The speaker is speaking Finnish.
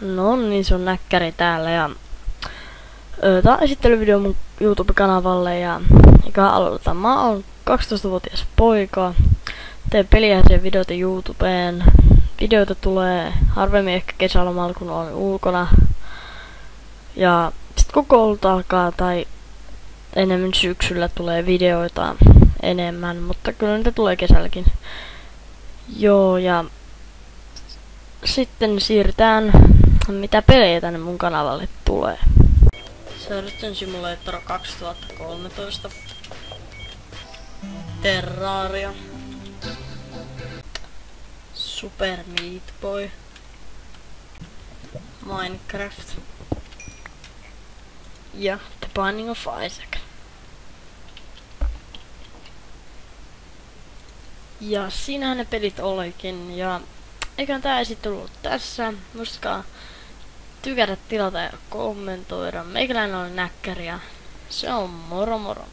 No niin, se on Näkkäri täällä ja tää on esittelyvideo mun YouTube-kanavalle ja eiköhän aloitetaan. Mä oon 12-vuotias poika, teen peliäisiä videoita YouTubeen. Videoita tulee harvemmin ehkä kesälomalla kun olen ulkona. Ja sit kun koulut alkaa tai enemmän syksyllä tulee videoita enemmän, mutta kyllä niitä tulee kesälläkin. Joo, ja sitten siirrytään mitä pelejä tänne mun kanavalle tulee. Surgeon Simulator 2013, Terraria, Super Meat Boy, Minecraft ja The Binding of Isaac. Ja siinähän ne pelit olikin, ja eiköhän tää esittely ollut tässä. Muistakaa tykätä, tilata ja kommentoida. Meikäläinen oli Näkkäri ja se on moro moro.